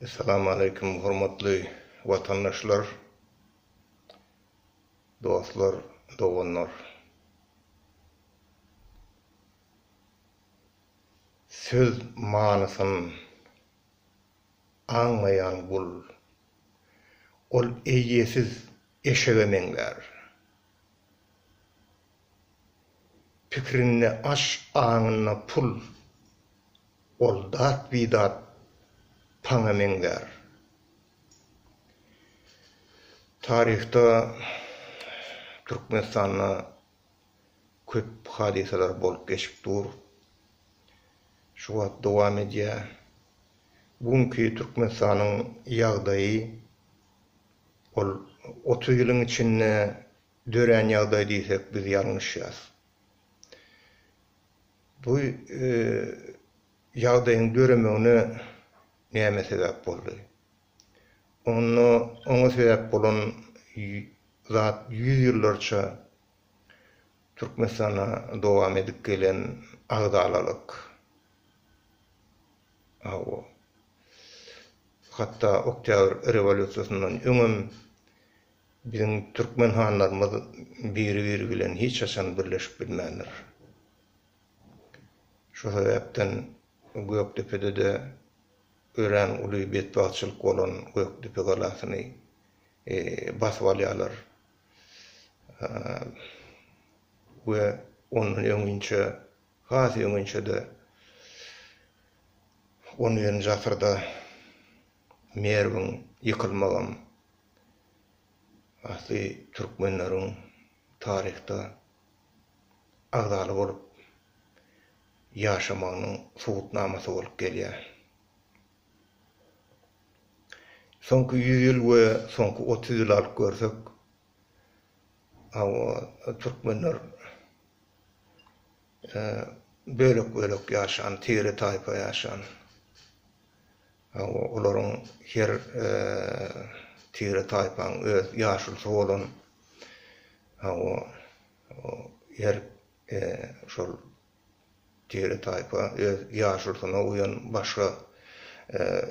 Assalamu alaikum hormatly vatandaşlar, dostlar, doganlar. Söz manysyn anlayan bul. Ol eýesiz eşegemeňler. Pikrini aş aňyna pul. Ol dat bidat paňameňler. Tarihta Türkmenistanyna köp hadiseler bolup geçipdir. Şu wagt dowam edýär. Bugünkü Türkmenistanyň ýagdaýy ol 30 ýylyň içinde dören ýagdaý diýsek biz ýalňyşýas. Bu ýagdaýyň döremegine näme sebäp boldy? Ona sebäp bolan zat 100 ýyllarça Türkmenistana dowam edip gelen agdalalyk. Hatta Oktýabr rewolýusiýasyndan öňem bizim türkmen hanlarymyz biri bilen hiç haçan birleşip bilmändir. Şu sebäpden Gökdepe'de de ören uly betbaçylyk bolan Gökdepe galasyny basyp alýarlar. We onun öňünçe, hasy öňünçe de 10-njy asyrda Merwin ýykylmagan asly türkmenleriň tarihda agdaly bolup ýaşamagynyň subutnamasy bolup gelýär. Soňky 100 ýyl we soňky 30 ýyl alyp görsek, türkmenler bölek ýaşan, tiri taýpa ýaşan. Olaryň her tiri taýpaň öz ýaşulsy bolan her şol tiri taýpa öz ýaşulsyna uýan başga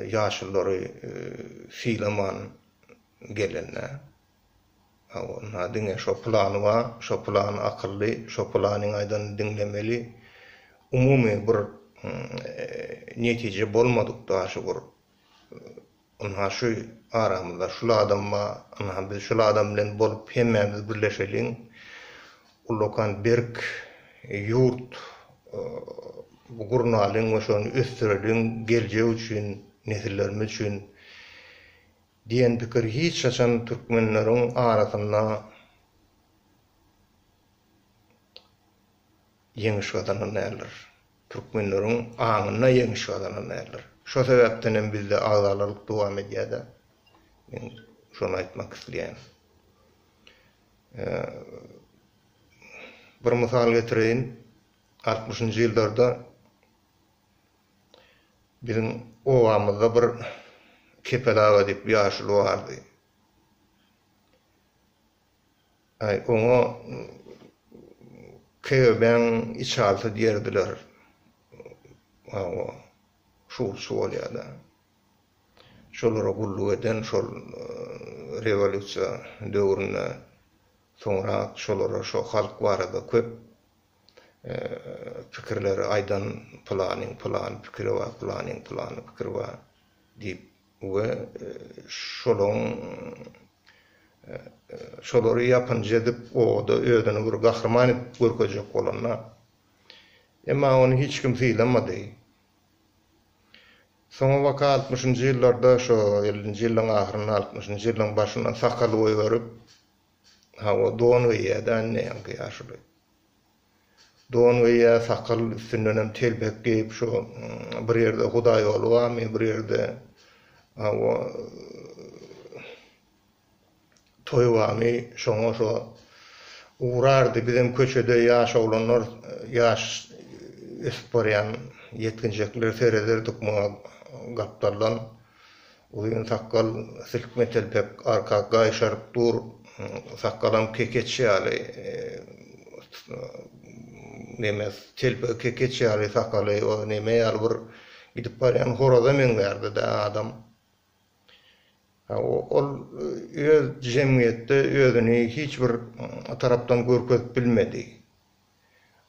ýaşullary filaman gelenler. Diňe şo plany bar, şo plan akylly, şo planyň aýdan diňlemeli. Umumy bir netije bolmadykda şu bir ona şu aramyzda şul adam bar, biz şul adam bilen bolup hemmämiz birleşeliň. Ulokan berk ýurt bu gurnalyň we şonu ösdüreliň geljek üçin, nesillerimiz üçin diýen pikir hiç haçan türkmenleriň arasynda ýeňiş gadananlar. Türkmenleriň aňyna ýeňiş gadananlar. Şo sebäpden hem bizde agdalalyk dowam edýär. Men şonu aýtmak isleýän. Bir mysal getireýin. 60-njy ýyllarda bizim owamyzda bir Kepelaga diýip ýaşul bardy. Oňa Keben içaltı diýerdiler. Şol bolýardy. Şolara gulluq eden şol rewolýusiýa döwrüne soňra şolara şo halk barada köp pikirleri aýdan plan pikiri bar, planyň pikiri bar diýip we şolary ýapynja edip o da özüni bir gahrman edip görkezek bolanlar. Emma onu hiç kim filamady. Soňa waka 60-njy ýyllarda şo 50-nji ýylyň ahyryna 60-njy ýylyň başyna sakal goý berip don we ýa-da näme ýaşuly. Don we ýa sakal üstünden telbek geyip şo bir ýerde Hudaý olup amy bir ýerde toýwamy şoňa şo uğrardy bizim köçede ýaş oglanlar ýaş esporyan yetkinjekler sereder tukma gapdarlan uýun sakal silkmetel pek arka gaýşaryp dur sakalam kekeçýäli nemes telpe kekeçýäli sakaly o neme ýaly bir gidip barýan horoza meňlerdi da adam Ol öz jemgyýetde özüni hiç bir tarapdan görkezip bilmedi.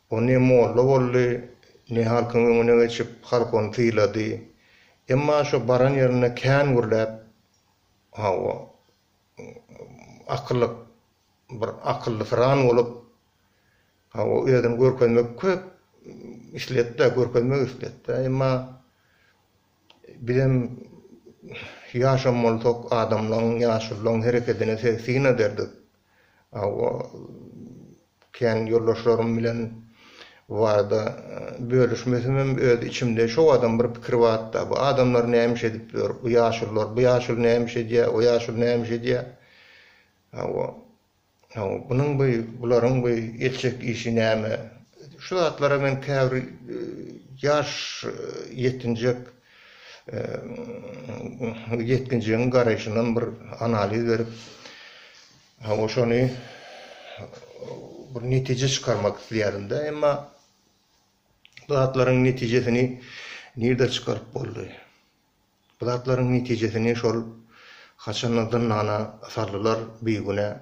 O ne molla boldy, ne halkyň öňüne geçip halk onu tyylady. Emma şo baran ýerine kän gürläp akylly fıran bolup özüni görkezmek köp işletdi, görkezmek işletdi. Emma bilen yaşamalyk adamlaryň ýaşulyň hereketine tesir ederdi. Kän ýoldaşlarym bilen varda bölüşmesem öz içimde şo adam bir pikir barda. Bu adamlar näme edip ber? Bu ýaşulylar, bu ýaşul näme edýär? O ýaşul näme edýär? Bunyň bularyň bu etjek işi näme? Şu zatlara men käbir ýaş ýetinjek yetkinjiň garaşyndan bir analiz berip şonu bir netije çykarmak isleýärdim de, emma bu zatlaryň netijesini nerede çykaryp boldy? Bu zatlaryň netijesini şol haçanlardan nana sarlylar beýgüne,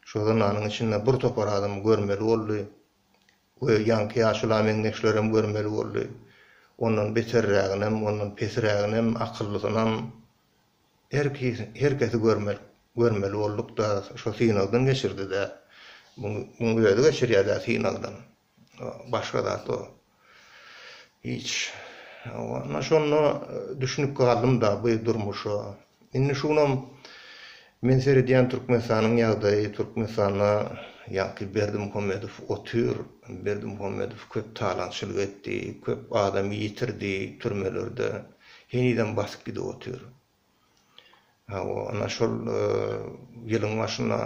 şodan anyň içinde bir topar adam görmeli boldy. O ýanky ýaşula meňdeşlerim görmeli boldy. Ondan beterräginem, ondan pesräginem, akyllysynem herkesi görmeli bolduk da şo synagdan geçirdi de. Bunu öýde geçirýär da synagdan. Başga da to hiç. Ana şonu düşünüp galdym da bu durmuşa. Indi şunam men serediýän Türkmenistanyň ýagdaýy, Türkmenistana ýa-ki Berdimuhammedow otur, Berdimuhammedow köp talançylyk etdi, köp adam ýitirdi türmelerde. Heniden basyp gidip otur. Ana şol ýylyň başyna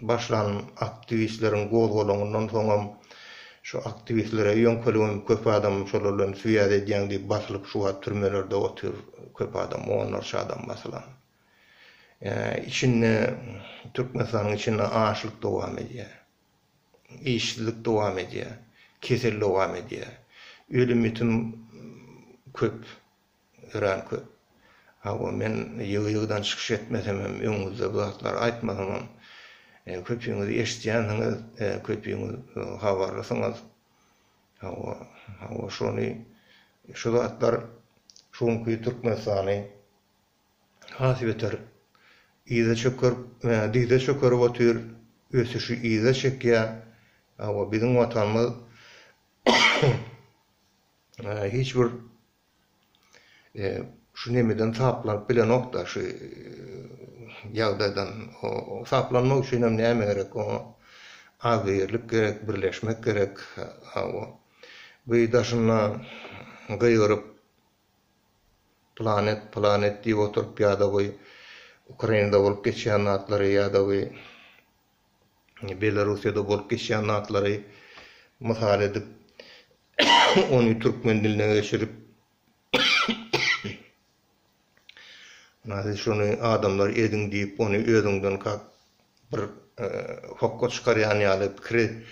başlan aktivistleriň gol-golundan soňam şu aktivistlere ýöňkeligim köp adam şolardan süýýär edýän diýip basylyp şu türmelerde otur, köp adam, onlarça adam basylan. İçinde Türkmenistanyň içinde açlyk dowam edýär. İşsizlik dowam edýär. Kesel dowam edýär. Ölüm bitim köp, ören köp. Men ýygy-ýygydan çykyş etmesem hem öňüňizde bu zatlar aýtmasam köpüňiz eşitýänsiňiz, köpüňiz habarlasaňyz şonu şu zatlar şonky Türkmenistany hasbeter ýygy çöker, diýde çöker otur, ösüşi ýygy çekýär. Biziň watanymyz hiç bir şu nemeden saplanyp bilen nokta şu ýagdaýdan saplanmak üçin näme gerek? Agyrlyk gerek, birleşmek gerek. Bu daşyna gaýryp planet diýip oturup ýa-da bu Ukrainada bolup geçýän natlary ýa-da bu Belarusiýada bolup geçýän natlary mysal edip onu türkmen diline geçirip nazı şunu adamlar edin diýip onu özüňden bir hokka çykarýan ýaly pikir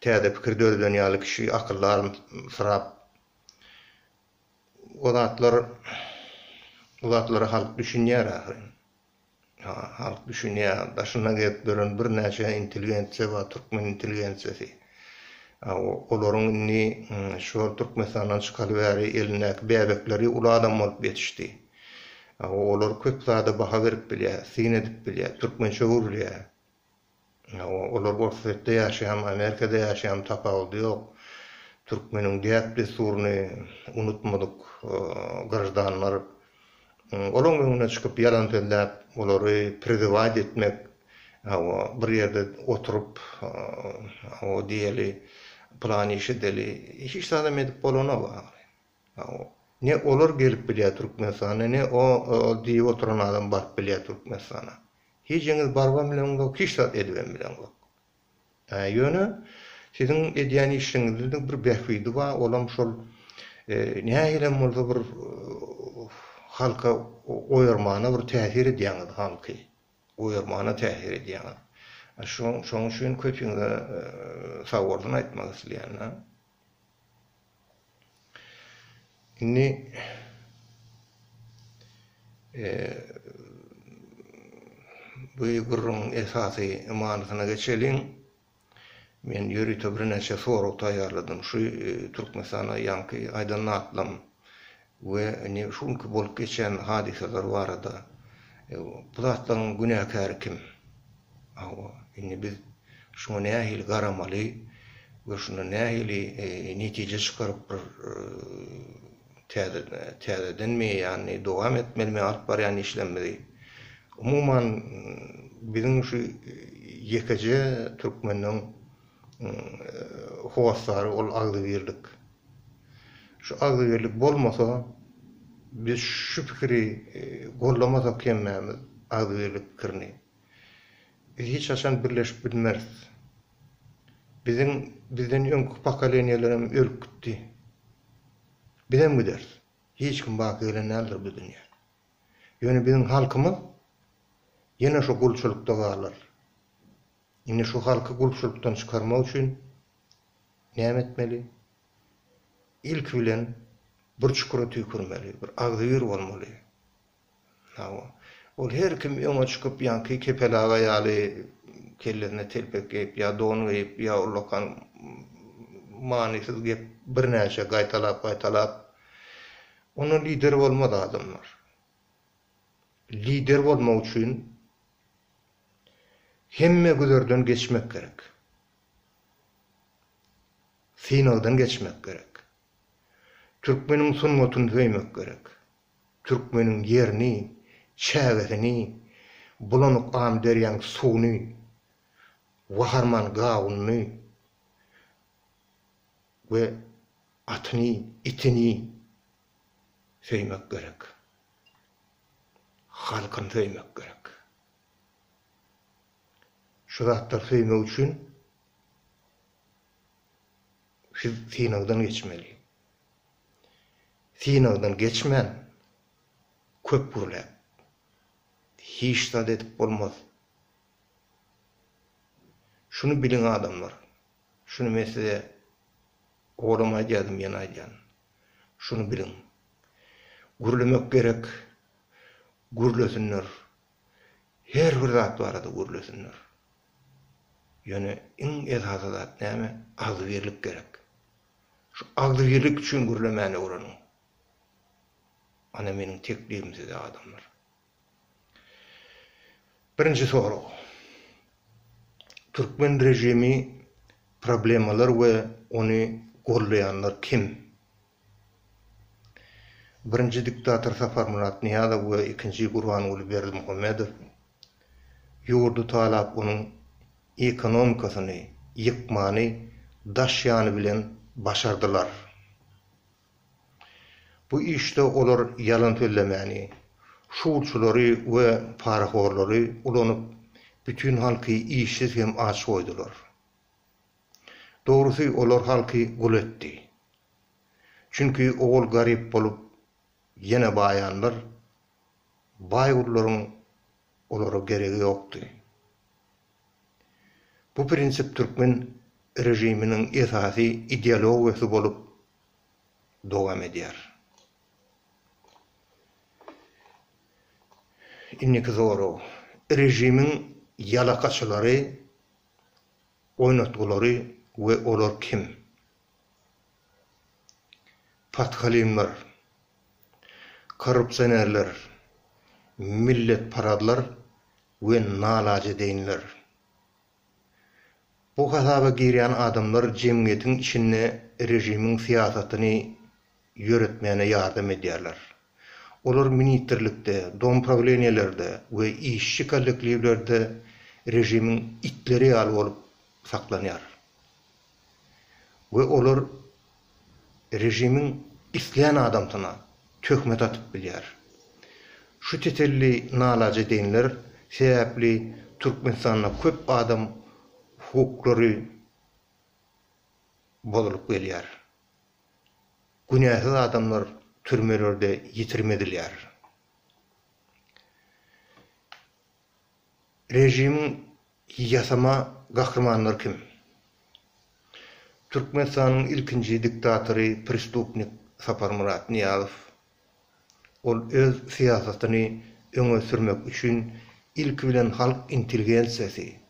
täze pikir döwlen ýaly kişi akyllarym sırap o zatlar halk düşünýär ahir. Halk düşünýär, daşyna gelip dören bir näçe intelligensiýa we türkmen intelligensiýasy. Olaryň inni şu Türkmenistandan çykaryp bäri eline bäbekleri ulu adam bolup ýetişdi. Olar köp zada baha berip bilýär, syn edip bilýär, türkmençe gurulýar. Olar bolsa-da ýaşaýan, Amerikada ýaşaýan tapawdy ýok. Türkmeniň diýip desuruny unutmadyk garajdanlar. Olaryň öňüne çykyp ýalan söýläp, olary prezident etmek, bir ýerde oturup o diýeli plan işideli, hiç adam edip bolana bar. Ne olar gelip bilýär Türkmenistana, ne o diýip oturan adam barp bilýär Türkmenistana. Hiç ýeňiz barban bilen hiç zat edibem bilen gok. Ýöne siziň edýän işiňizde bir behfidi bar, olam şol nähilem bolsa bir halka oýarmana bir täsir edýän halky. Oýarmana täsir edýän. Şoň üçin köpüňize sagordan aýtmak isleýän. Inni bu gurrun esasy manasyna geçelim. Men ýörüte bir neçe soru taýýarladym. Şu Türkmenistana ýanky aýdanlatlam we ne şunky bolup geçen hadiseler barada. Bu zatlaryň günäkäri kim? Indi biz şuna nähili garamaly we şuna nähili netije çykaryp bir täzeden mi ýani dowam etmelimi alyp barýan işlemleri. Umuman bizim şu ýekece türkmeniň howassary ol agdybirlik. Şu agdybirlik bolmasa biz şu pikiri gollamasak kemmämiz agdybirlik pikirini. Biz hiç haçan birleşip bilmeriz. Bizden öňkü pokoleniýelerim ölüp gitdi. Bilen bileriz. Hiç kim baki gelenler bu dünýä. Ýöne bizim halkymyz ýene şu gulçulukda galar. Indi şu halky gulçulukdan çykarmak üçin näme etmeli? İlk bilen bir çukura tüýkürmeli, bir agdyr bolmaly. Ol her kim ýoňa çykyp ýanky kepelaga ýaly kellesine telpek gep ýa donu gep ýa ulakan manysyz gep bir näçe gaýtalap onu lider bolmady adamlar. Lider bolmak üçin hemme güzerden geçmek gerek. Finaldan geçmek gerek. Türkmeniň sunmatyny söýmek gerek. Türkmeniň ýerini, şägerini, bulanyk am derýän suwny, waharman gawyny we atyny, itini söýmek gerek. Halkyny söýmek gerek. Şu zatlar söýmek üçin finaldan geçmeli. Finaldan geçmen köp gurulap. Hiç da edip bolmaz. Şunu bilin adamlar. Şunu mesele oğluma geldim yanaýan. Şunu bilin. Gurulamak gerek. Gurulsunlar. Her bir zat barada gurulsunlar. Ýöne iň esasy zat näme? Agdybirlik gerek. Şu agdybirlik üçin gurulamäni uranyň. Ana meniň teklifim size adamlar. Birinci soru. Türkmen rejimi problemalar we onu gollayanlar kim? Birinci diktator Safar Murat Niýazow we ikinci Gurbanuly Berdimuhammedow ýurdu talap onun ekonomikasyny ýykmany daşýany bilen başardylar. Bu işte olar ýalan söylemäni, şuwçulary we paraxorlary ulanyp bütün halky işsiz hem aç goýdular. Dogrusy olar halky gul etdi. Çünki oğul garip bolup ýene baýanlar, baýgurlaryň olara geregi ýokdy. Bu prinsip Türkmen rejiminiň esasy ideologiýasy bolup dowam edýär. İnniki zoru. Rejimiň ýalakaçylary, oýnatgulary we olar kim? Pathalimler, korrupsionerler, millet paradlar we nalaje deýinler. Bu hasaba girýän adamlar jemgyýetiň içinde rejimiň siýasatyny ýöretmäne ýardam edýärler. Olar ministrlikde, dom prawleniýelerde we işçi kollektivlerde rejimiň itleri ýaly bolup saklanýar. We olar rejimiň isleýän adamsyna töhmet atyp bilýär. Şu tetelli nalaje deýinler sebäpli Türkmenistanda köp adam hukuklary bolup gelýär. Günäsiz adamlar türmelerde yitirmediler. Rejim yasama gahrymanlar kim? Türkmenistanyň ilkinji diktatory, prestupnik Safar Murat Niýazow ol öz siýasatyny öňe sürmek üçin ilk bilen halk intelligensiyasi,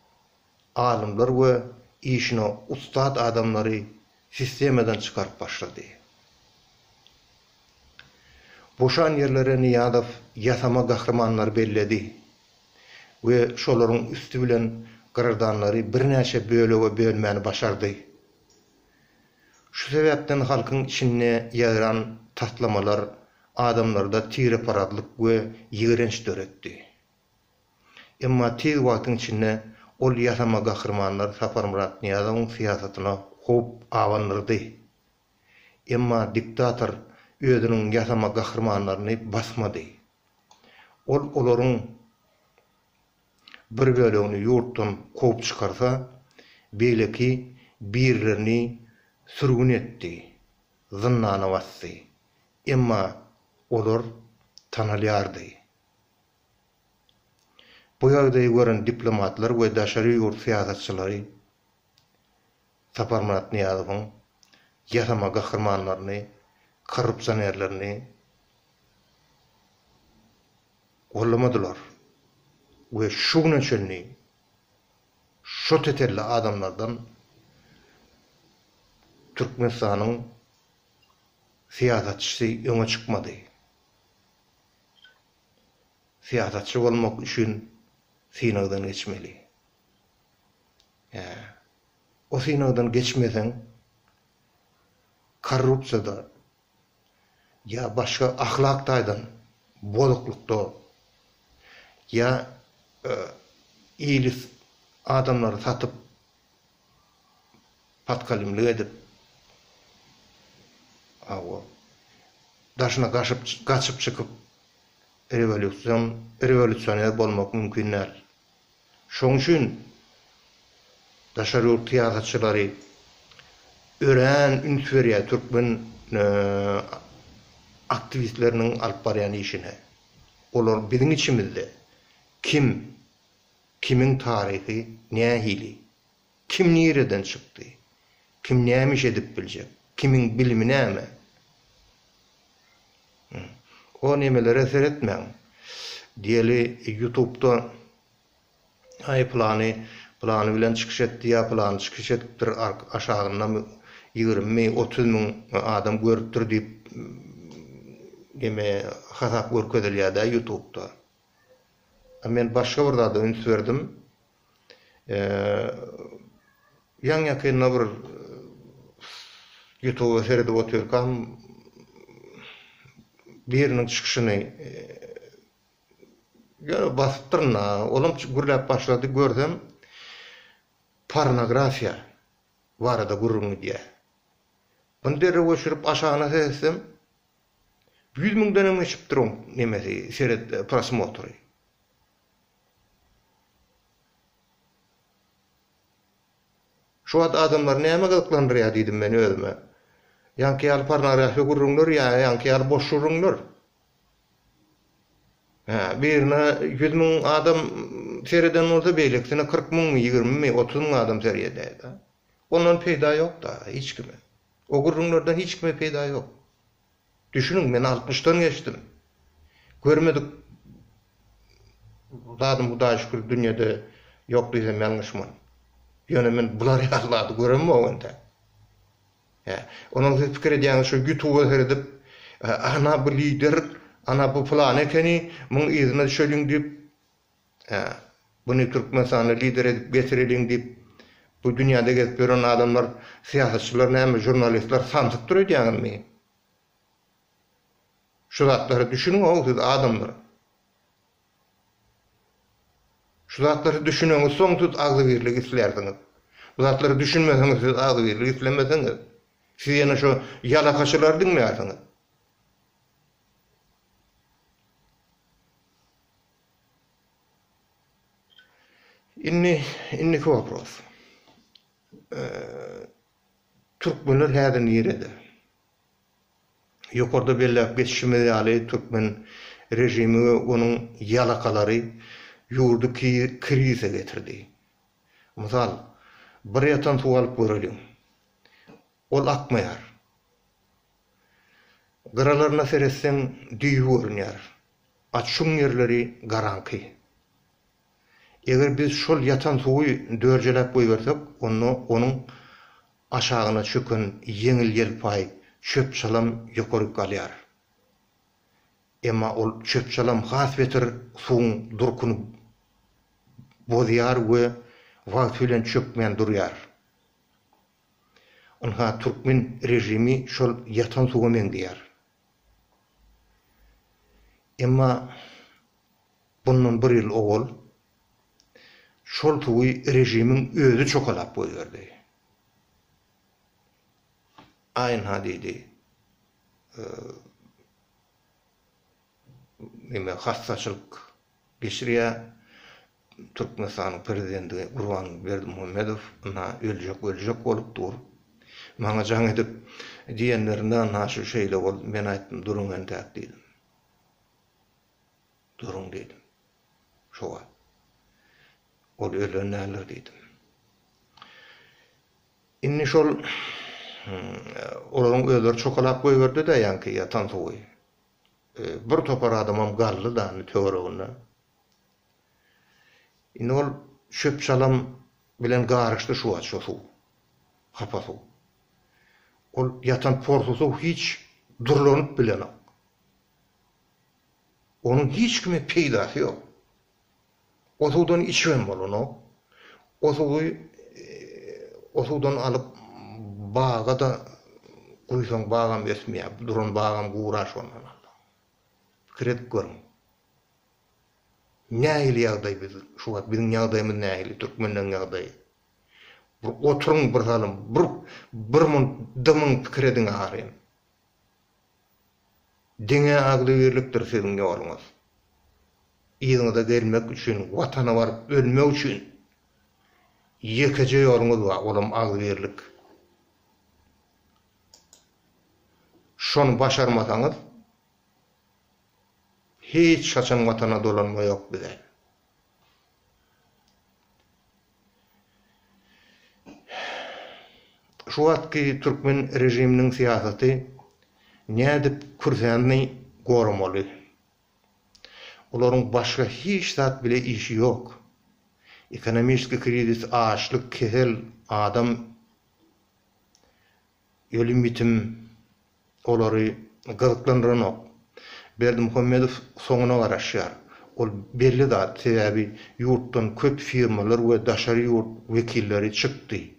alımlar we işine ustad adamları sistemeden çıkarıp başladı. Boşan yerlere Niyadov yasama kahramanlar belledi ve şoların üstü bilen gırdanları bir näçe bölege bölmäni başardı. Şu sebepten halkın içine yayran tatlamalar adamlarda tire paradlyk we ýigrenç döretdi. Emma tez wagtyň içinde ol yasama kahramanlar Saparmurat Niyazowyň siýasatyna hop awandyrdy. Emma diktator özüniň yasama kahramanlaryny basmady. Ol olaryň bir bölegini ýurtdan kowup çykarsa, beýleki birlerini sürgün etdi, zynnyna bassy. Emma olar tanalýardy. Bu ýagdaýy gören diplomatlar we daşary ýurt siýasatçylary Saparmurat Niyazowyň yasama kahramanlaryny, korrupsionerlerini gollamadylar. Ve şuňa çelni şu teterli adamlardan Türkmenistanyň siýasatçysy öňe çykmady. Siýasatçy bolmak üçin sinagdan geçmeli. O sinagdan geçmesen korrupsiýada ya başga ahlakdaýdan, boluklukda ya iyilis adamları satıp patkalimli edip daşına kaçıp çıkıp revolüsyoner bolmak mümkün değil. Şoň üçin daşary ýurt siýasatçylary ören üns berýär türkmen aktivistleriniň alyp barýan işine. Olar biziň içimizde kimin tarihi nähili, kim nereden çıktı, kim nämiş edip biljek, kimin bilimi näme. O nemelere seyretmeň. Diýeli YouTube'da plany bilen çykyş etdi ya plan çykyş etdir aşagyndan 20-30 min adam görüpdir diýip geme hasap görkezilýär da YouTube'da. Men başga bir zada üns berdim. Ýa-ýa bir YouTube'a seredip oturkam biriniň çykyşyny basypdyrna, olam gürläp başlady gördüm. Pornografiýa barada gurrun diýär. Bunu derre göçürüp aşağına sesem 100 000 dönem geçip durum nemesi seyret prosmotry. Şu adamlar näme gyklandyrýar diýdim men özüme. Ýanky al pornografiýa gurrunlar ýa-ýanky al boş gurrunlar. Birine 100 000 adam seyreden olsa beýleksine 40 000, 20 000, 30 000 adam seyreder. Ondan peýda ýok da hiç kime. O gurrunlardan hiç kime peýda ýok. Düşünün, men 60'tan geçtim. Görmedik. Zadım bu da şükür dünyada yok diýsem ýalňyşman. Ýöne men bular ýaglady göremmi onda. Onuň pikir edýän şu YouTube'a seredip ana bu lider, ana bu plan ekeni, muň izine düşeliň diýip bunu Türkmenistany lider edip getireliň diýip bu dünýäde gezip gören adamlar, siýasatçylar, näme jurnalistler sansyp durýarmy? Şu zatları düşünün o adamlar. Şu zatları düşünün soňsuz agzybirlik islerdiňiz. Bu zatları düşünmeseňiz siz agzybirlik islemeseňiz. Siz ýene şu ýalakaçylar diňleýärsiňiz. Inniki вопрос. Türkmenler häzir nerede? Ýokarda belläp geçişmeli ýaly Türkmen rejimi we onuň ýalakalary ýurduky krize getirdi. Mysal, bir ýatan suw alyp görelim. Ol akmaýar. Garalarına seretseň düýü görünýär. Açşyň ýerleri garanky. Eger biz şol yatan suwy dörjelep goýbersek, onun aşağına çöken yeňil ýelpay çöp çalam ýokary galýar. Emma ol çöp çalam has beter suwun durkuny bozýar we wagt bilen çökmän durýar. Onha Türkmen rejimi şol yatan suwga meňdiýär. Emma bundan bir ýyl ogul şol suwy rejimiň özü çokalap goýberdi. Aýna diýdi. Nime hassaçylyk geçirýär. Türkmenistanyň prezidenti Gurban Berdimuhammedow öljek bolup dur. Maňa jaň edip diýenlerinden naşy şeýle bol, men aýtdym duruň entäk diýdim. Duruň diýdim. Şoğa. Ol ölenler diýdim. Inni şol olaryň özleri çokalap goýberdi de ýanky yatan suwy. Bir topar adamam gally da töwereginde. Inni ol çöp çalam bilen garyşdy şu suw. Hapa suw. Ol yatan porsusu hiç durlanyp bilenek. Onun hiç kime peýdasy ýok. O suwdan içmem bolany. O suwdan alyp baga da goýsaň bagam esmeýär. Duran bagam guraş ondan. Kredit görüm. Nähili ýagdaý biz şu wagt biziň ýagdaýymyz nähili türkmenliň ýagdaýy. Bir oturuň bir halym bir mun dymyň krediň aryn. Diňe aglyberlikdir siziň ýoluňyz. Ýygyňyza gelmek üçin, watana baryp ölmek üçin ýekeje ýoluňyz bar, olam aglyberlik. Şonu başarmasaňyz hiç şaçan watana dolanma ýok bize. Şu wagtky türkmen rejiminiň siýasaty nädip kürsänni goramaly. Olaryň başga hiç zat bile işi ýok. Ekonomik krizis, açlyk, kesel, adam ýölüm bitim olary gyzyklandyranyk. Berdimuhammedow soňuna garaşýar. Ol belli zat sebäbi ýurtdan köp firmalar we daşary ýurt wekilleri çykdy.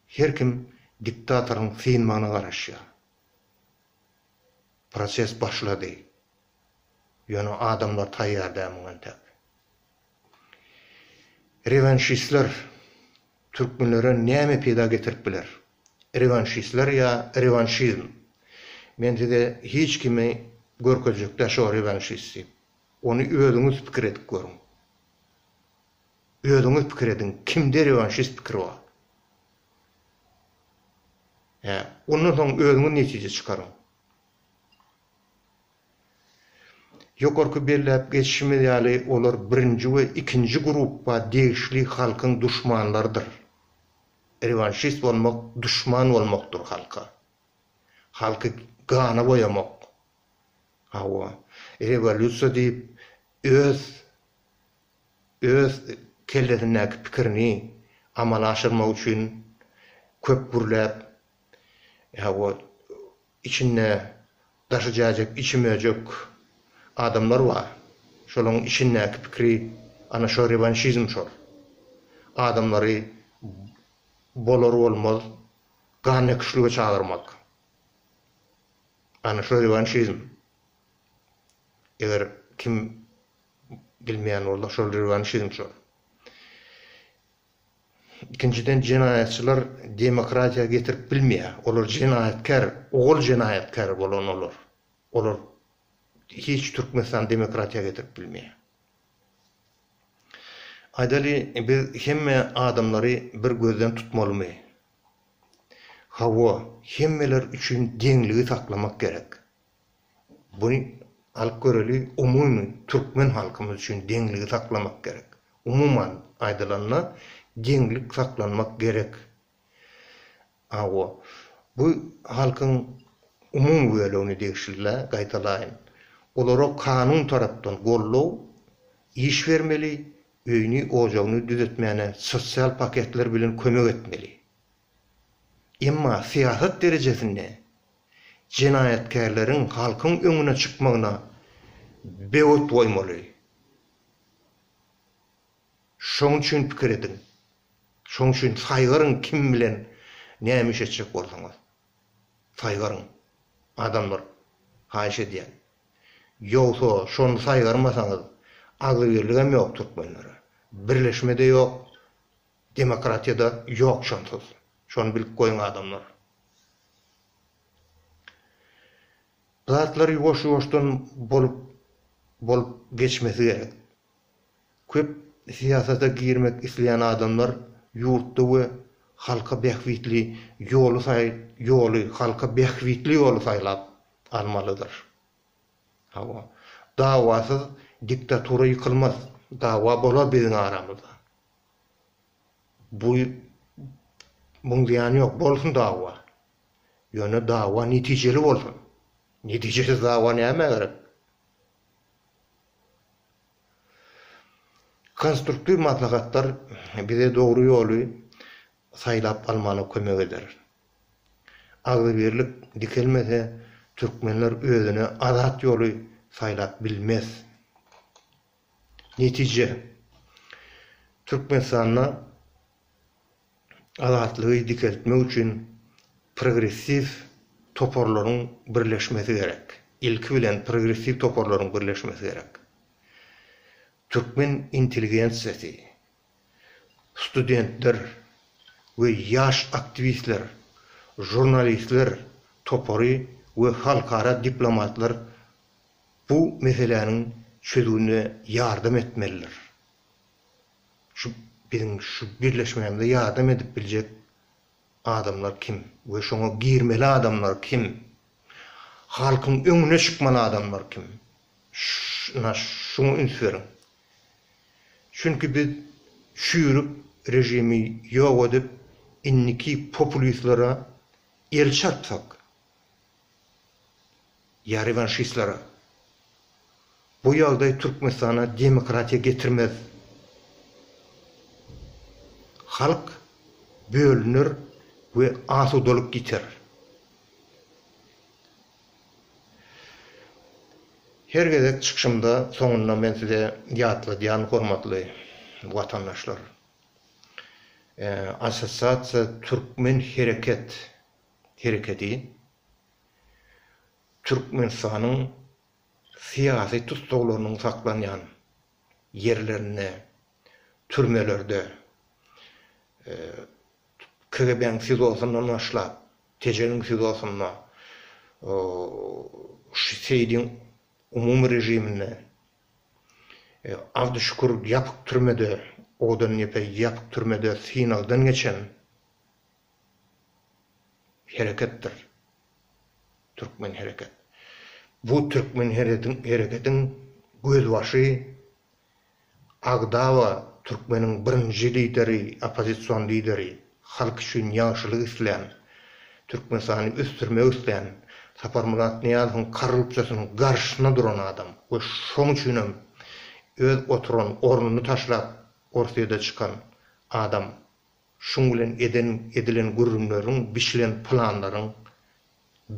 Her kim diktatoryň synmagyna garaşýar. Proses başlady. Ýöne adamlar taýýar dämegende. Revanşistler türkmenlere näme peýda getirip biler? Revanşistler ýa revanşizm. Men de hiç kimi görkezekde şo revanşisti. Onu özüňiz pikir edip görüň. Özüňiz pikir edin, kimde revanşist pikir bar? Ondan soň özüňiz netije çykaryň. Ýokarky belläp geçişimi ýaly olar birinji we ikinji gruppa degişli halkyň düşmanlardyr. Revanşist bolmak düşman bolmakdyr halka. Halky gana boyamak. Hawa revolýusiýa diýip öz kellerindäki pikirini amala aşyrmak üçin köp gürläp hawa içinde daşyjak, içmejek adamlar var. Şolaryň içindäki pikiri ana şo revanşizm şol. Adamlary bolar bolmaz gana kişlige çağırmak. Ana şo revanşizm. Eger kim bilmeýän bolsa şol revanşizm şol. İkinciden jinayetçiler demokratiýa getirip bilmeýär. Olar jinayetkar, ogul jinayetkar bolan olar. Olar hiç Türkmenistan demokratiýa getirip bilmeýär. Aýdaly biz hemme adamlary bir gözden tutmalymy. Hawa hemmeler üçin deňligi saklamak gerek. Buny alyp göreli umumy türkmen halkymyz üçin deňligi saklamak gerek. Umuman aýdylanma deňlik saklanmak gerek. Hawa bu halkyň umumy öýlegini degişle gaýtalayın. Olara kanun tarapdan gollaw iş vermeli, öýüni ojagyny düzetmäne sosial paketler bilen kömek etmeli. Emma siyasat derejesinde cinayetkerlerin halkın öňüne çykmagyna beýot boýmaly. Şoň üçin pikir edin. Şoň üçin saýgaryň kim bilen näme iş etjek bolsaňyz. Saýgaryň adamlar haýyş edýän. Ýogsa şonu saýgarmasaňyz agly hem ýok türkmenlere. Birleşmede ýok, demokratiýada ýok şonsuz. Şonu bilip goýun adamlar. Zatlar ýoş-ýoşdan bolup geçmesi gerek. Köp siyasata girmek isleýän adamlar ýurtda we halka behwitli ýoly halka behwitli ýoly saýlap almalydyr. Hawa dawasyz diktatura ýykylmaz. Dawa bolar biziň aramyzda. Bu muňdaýan ýok bolsun dawa. Ýöne dawa netijeli bolsun. Netijeli dawa näme gerek? Konstruktiv maslahatlar bize doğru ýoly saýlap almaly kömek eder. Agzybirlik dikelmese türkmenler özüne azat ýoly saýlap bilmez. Netije Türkmenistan'a azatlygy dikeltmek üçin progressiv toporlaryň birleşmesi gerek. İlki bilen progressiv toporlaryň birleşmesi gerek. Türkmen inteligensiýasy, studentler we ýaş aktivistler, jurnalistler topory we halkara diplomatlar bu meseleniň çözümine yardım etmeliler. Şu birleşmemizde yardım edip bilecek adamlar kim? Ve şoňa girmeli adamlar kim? Halkın öňüne çykmaly adamlar kim? Şunu ünsürin. Çünkü biz şüýrüp rejimi ýok edip inniki populistlara el çarpsak, ya revanşistlara, bu ýagdaý Türkmenistana demokratiýa getirmez. Halk bölünür we asudalyk giter. Her gezek çykşymda soňunda men size ýatladýan hormatly watandaşlar. Asosiasiýa Türkmen hereketi Türkmenistanyň siyasi tutsaklarynyň saklanýan yerlerine, türmelerde, KGB'nin sizosundan başlap, TC'nin sizosundan, Şeýdin umum rejimine, Abdüşşükür ýapyk türmede, odan ýepе ýapyk türmede finaldan geçen hereketdir. Türkmen hereket. Bu Türkmen hereketiň gözbaşy Agdawa Türkmeniň birinji lideri, opozisiýon lideri, halk üçin ýagşylyk isleýän, Türkmenistany ösdürmek isleýän Sapar Murat Niýazowyň korrupsiýasynyň garşyna duran adam. We şoň üçin öz oturan ornuny taşlap ortaýa çykan adam. Şoň bilen edilen gürrümleriň, biçilen planlaryň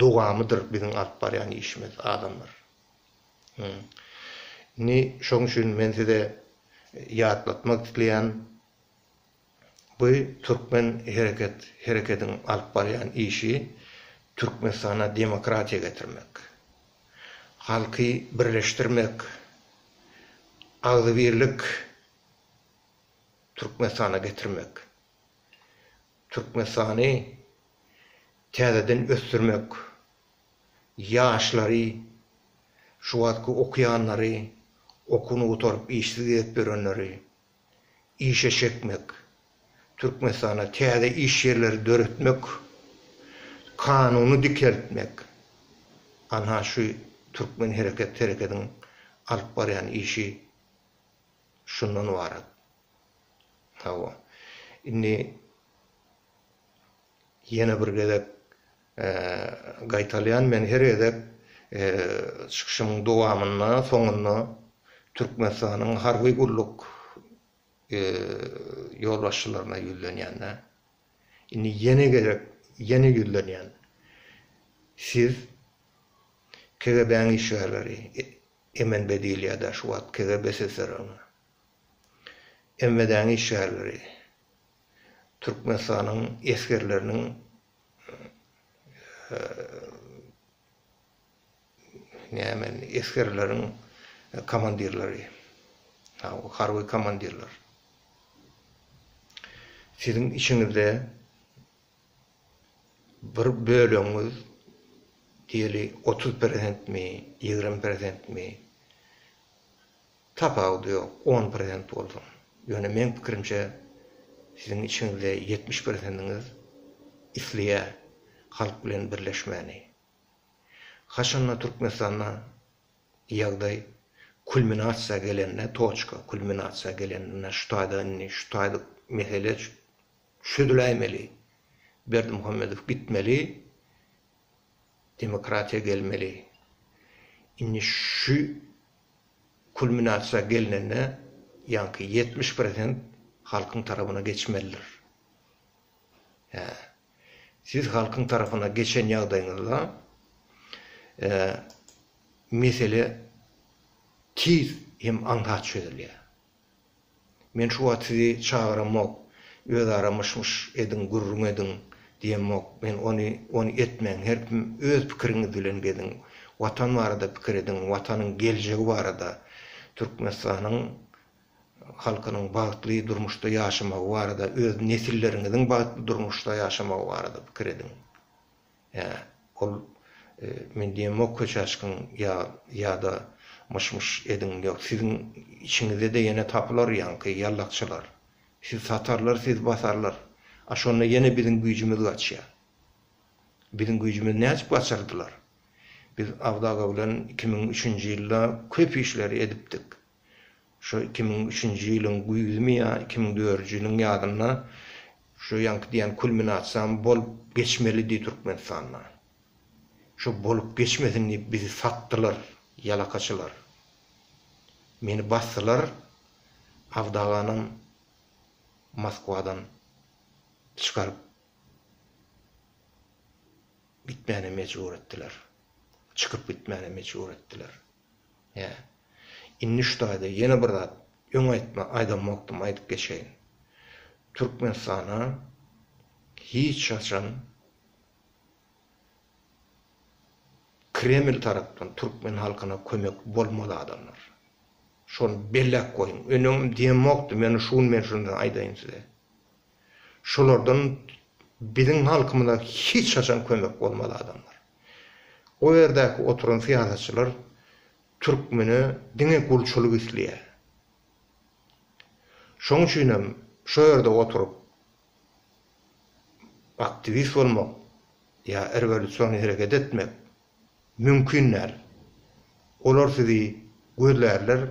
dogamy,dır biziň alyp barýan işimiz adamlar. Şoň üçin men size ýatlatmak isleýän bu Türkmen hereketiň alyp barýan işi Türkmenistana demokratiýa getirmek, halky birleşdirmek, agzybirlik Türkmenistana getirmek, Türkmenistany täzeden ösdürmek, ýaşlary, şu wagtky okuýanlary, okuny uturup işsiz edip berenleri işe çekmek, Türkmenistana täze iş yerleri döretmek, kanuny dikeltmek. Ana şu Türkmen hereketiň alyp barýan işi şundan ibaret. Hawa. Indi ýene bir gezek gaýtalýan men her gezek çykşymyň dowamyna, soňuna Türkmenistan'ın harby gulluk yol başçılarına yüzlenýänler. Indi yeni yüzlenýän. Siz KGB'nin işgärleri, emen bediliyada şu wagt KGB SSR-ni, emmedeň işgärleri, Türkmenistan'ın eskerlerinin eskerlerin komandirleri, harby komandirler. Sizin içinizde bir bölüňiz diýeli 30% mi, 20% mi tapawdy ýok, 10% bolsun. Ýöne men pikirimçe sizin içinizde 70%'iňiz isliýe halk bilen birleşmäni. Haşanna Türkmenistana ýagdaý kulminasiýa gelenne, toçka kulminasiýa gelenne şutaýda mesele çözülämeli. Berdimuhammedow gitmeli, demokratiya gelmeli. Indi şu kulminasiýa gelinende ýanky 70% halkyň tarabyna geçmelidir. Siz halkyň tarabyna geçen ýagdaýyňyzda mesele tiz hem aňdat çözülýär. Men şu wagt sizi çağıramak, öz aramışmış edin, gurrun edin diýemek, men onu etmeň, her kim öz pikiriňiz bilen gedin. Watan barada pikir edin, watanyň geljegi barada, Türkmenistanyň halkynyň bagtly durmuşda ýaşamagy barada, öz nesilleriňiziň bagtly durmuşda ýaşamagy barada pikir edin. Ol men diýemek köçäşkiň ýa-da myş edin ýok. Sizin içiňizde de ýene tapylar ýanky ýallakçylar. Siz satarlar, siz basarlar. Aşonda ýene biziň güýjümiz gaçýar. Biziň güýjümiz näçip gaçardylar? Biz Awdaga bilen 2003-nji ýylda köp işleri edipdik. Şu 2003-nji ýylyň güýjümi ýa 2004-nji ýylyň ýadyna şu ýanky diýen kulminasiýa bolup geçmeli Türkmenistanda. Şu bolup geçmesini bizi sattılar, yalakaçılar. Meni bastılar, Awdaganyň Moskwadan çıkarıp gitmäne mecbur ettiler. Çıkıp gitmäne mecbur ettiler. Inni şutaýda ýene bir zat öň aýdanmokdum, aýdyp geçeýin. Türkmenistana hiç açan Kreml tarapdan Türkmen halkyna kömek bolmaly adamlar. Şonu bellek koyun. Önüm diýemokdy, men şunu aýdaýyn size. Şolardan biziň halkymyza hiç açan kömek bolmaly adamlar. O ýerdäki oturan siýasatçylar Türkmeni diňe gulçuluk isleýär. Şoň üçin şu ýerde oturup aktivist bolmak ýa revolýusiýony hereket etmek mümkinler. Olar sizi gözlerler,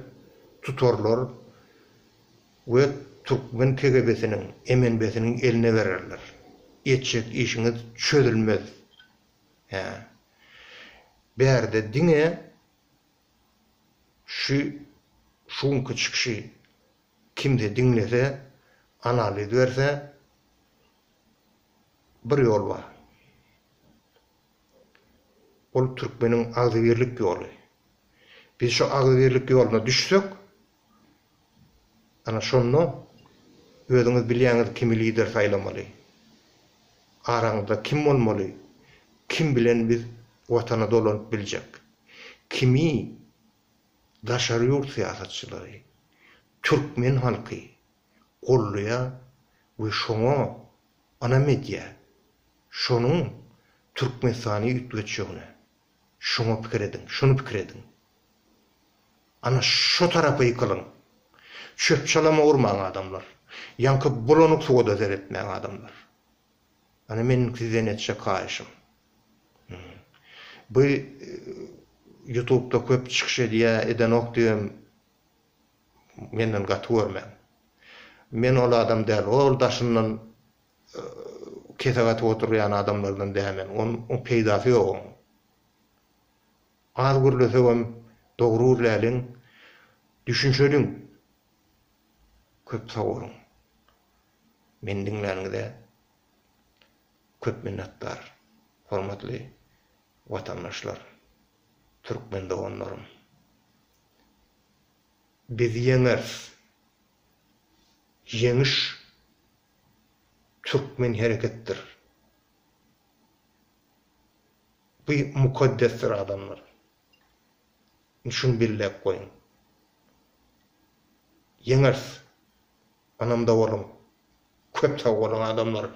tutorlar ve Türkmen KGB'sinin, MNB'sinin eline verirler. Etçek işiniz çözülmez. Berde dine şunki çıkışı kimde dinlese, analiz verse bir yol var. Ol Türkmenin agzybirlik ýoly. Biz şu agzybirlik ýoluna düşsek, ana şonu özüňiz bilýäňiz kim lider saýlamaly. Araňyzda kim bolmaly? Kim bilen biz watana dolanyp biljek? Kimi daşary ýurt siýasatçylary, Türkmen halky golluya we şoňa ana media şonuň Türkmenistany ütgetjegine şunu pikir edin. Ana şu tarapy ýykylyň. Çöp çalama urmaň adamlar. Ýanky bulanyk suwda zeretmäň adamlar. Ana men size netçe kaýşym. Bu YouTube'da köp çykyş eden okdym menden gatwurman. Men ol adam däl, ol daşyndan ketegat oturýan adamlardan dämen. On peýdasy ýok. Az gürlesegem dogry urläliň düşünşeliň köp sag bolun. Men diňlänigde köp minnetdar. Hormatly watandaşlar, türkmen doganlarym. Biz ýeňers. Ýeňiş türkmen hereketdir. Bu mukaddesdir adamlar. Şunu bilip koyun. Ýeňers anamda bolun. Köp sag bolun adamlar.